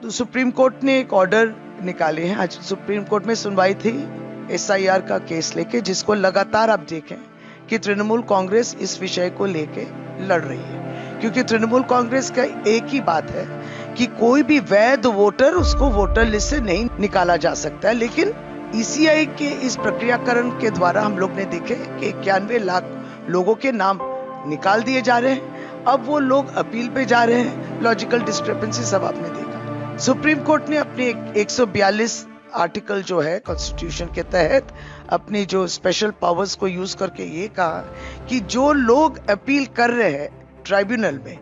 तो supreme court ने एक ऑर्डर निकाले हैं। आज सुप्रीम कोर्ट में सुनवाई थी SIR का केस लेके, जिसको लगातार आप देखें कि तृणमूल कांग्रेस इस विषय को लेके लड़ रही है, क्योंकि तृणमूल कांग्रेस का एक ही बात है कि कोई भी वैध वोटर उसको वोटर लिस्ट से नहीं निकाला जा सकता है। लेकिन ECI के इस प्रक्रियाकरण के द्वारा हम लोग ने देखे कि 91 लाख लोगों के नाम निकाल दिए जा रहे हैं। अब वो लोग अपील पे जा रहे हैं। लॉजिकल डिस्क्रिपेंसी सब आपने देखा। सुप्रीम कोर्ट ने अपने 142 आर्टिकल जो है कॉन्स्टिट्यूशन के तहत अपनी जो स्पेशल पावर्स को यूज करके ये कहा कि जो लोग अपील कर रहे हैं ट्राइब्यूनल में,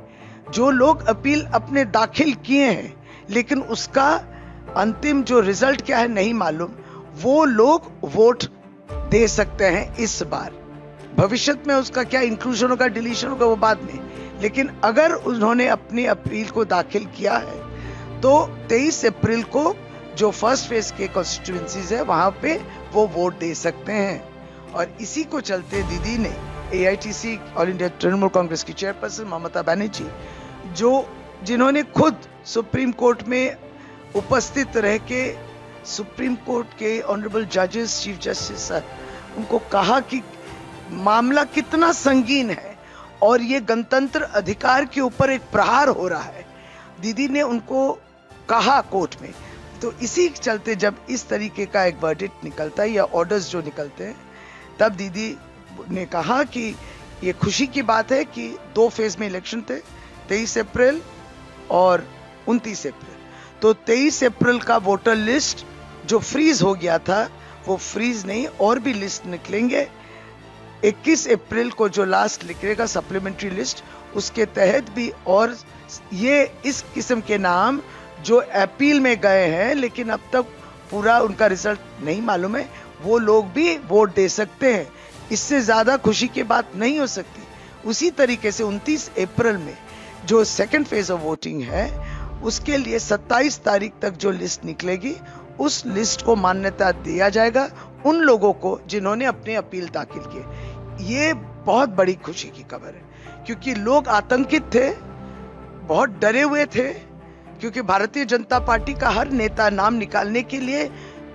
जो लोग अपील अपने दाखिल किए हैं लेकिन उसका अंतिम जो रिजल्ट क्या है नहीं मालूम, वो लोग वोट दे सकते हैं इस बार। भविष्य में उसका क्या इंक्लूजन होगा, डिलीशन होगा, वो बाद में। लेकिन अगर उन्होंने अपनी अपील को दाखिल किया है तो 23 अप्रैल को जो फर्स्ट फेज के कॉन्स्टिट्यूएंसीज है वहां पे वो वोट दे सकते हैं। और इसी को चलते दीदी ने AITC all India Trinamool Congress की चेयरपर्सन ममता बनर्जी, जिन्होंने खुद सुप्रीम कोर्ट में उपस्थित रह के सुप्रीम कोर्ट के ऑनरेबल जजेस, चीफ जस्टिस सर, उनको कहा कि मामला कितना संगीन है और ये गणतंत्र अधिकार के ऊपर एक प्रहार हो रहा है, दीदी ने उनको कहा कोर्ट में। तो इसी चलते जब इस तरीके का एक वर्डिक्ट निकलता है या ऑर्डर्स जो निकलते हैं, तब दीदी ने कहा कि ये खुशी की बात है कि 2 फेज में इलेक्शन थे, 23 अप्रैल और 29 अप्रैल। तो 23 अप्रैल का वोटर लिस्ट जो फ्रीज हो गया था वो फ्रीज नहीं, और भी लिस्ट निकलेंगे। 21 अप्रैल को जो लास्ट निकलेगा सप्लीमेंट्री लिस्ट, उसके तहत भी, और ये इस किस्म के नाम जो अपील में गए हैं लेकिन अब तक पूरा उनका रिजल्ट नहीं मालूम है, वो लोग भी वोट दे सकते हैं। इससे ज्यादा खुशी की बात नहीं हो सकती। उसी तरीके से 29 अप्रैल में जो सेकंड फेज ऑफ वोटिंग है, उसके लिए 27 तारीख तक जो लिस्ट निकलेगी, उस लिस्ट को मान्यता दिया जाएगा उन लोगों को जिन्होंने अपने अपील दाखिल किए। ये बहुत बड़ी खुशी की खबर है, क्योंकि लोग आतंकित थे, बहुत डरे हुए थे, क्योंकि भारतीय जनता पार्टी का हर नेता नाम निकालने के लिए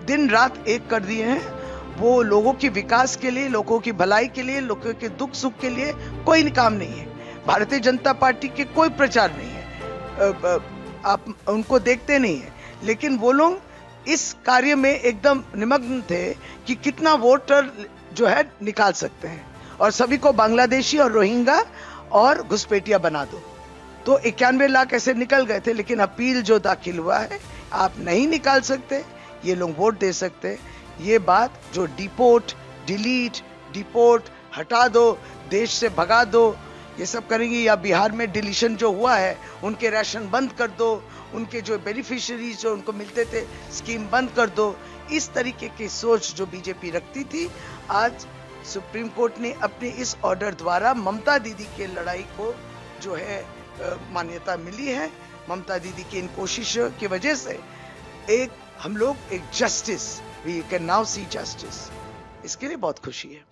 दिन रात एक कर दिए हैं। वो लोगों के विकास के लिए, लोगों की भलाई के लिए, लोगों के दुख सुख के लिए कोई काम नहीं है। भारतीय जनता पार्टी के कोई प्रचार नहीं है, आप उनको देखते नहीं है, लेकिन वो लोग इस कार्य में एकदम निमग्न थे कि कितना वोटर जो है निकाल सकते हैं और सभी को बांग्लादेशी और रोहिंग्या और घुसपैठिया बना दो। तो 91 लाख ऐसे निकल गए थे, लेकिन अपील जो दाखिल हुआ है, आप नहीं निकाल सकते, ये लोग वोट दे सकते। ये बात जो डिपोर्ट, डिलीट, डिपोर्ट, हटा दो, देश से भगा दो, ये सब करेंगे, या बिहार में डिलीशन जो हुआ है उनके राशन बंद कर दो, उनके जो बेनिफिशियरीज जो उनको मिलते थे स्कीम बंद कर दो। इस तरीके की सोच जो बीजेपी रखती थी, आज सुप्रीम कोर्ट ने अपने इस ऑर्डर द्वारा ममता दीदी के लड़ाई को जो है मान्यता मिली है। ममता दीदी की इन कोशिशों की वजह से हम लोग एक justice, we can now see justice, इसके लिए बहुत खुशी है।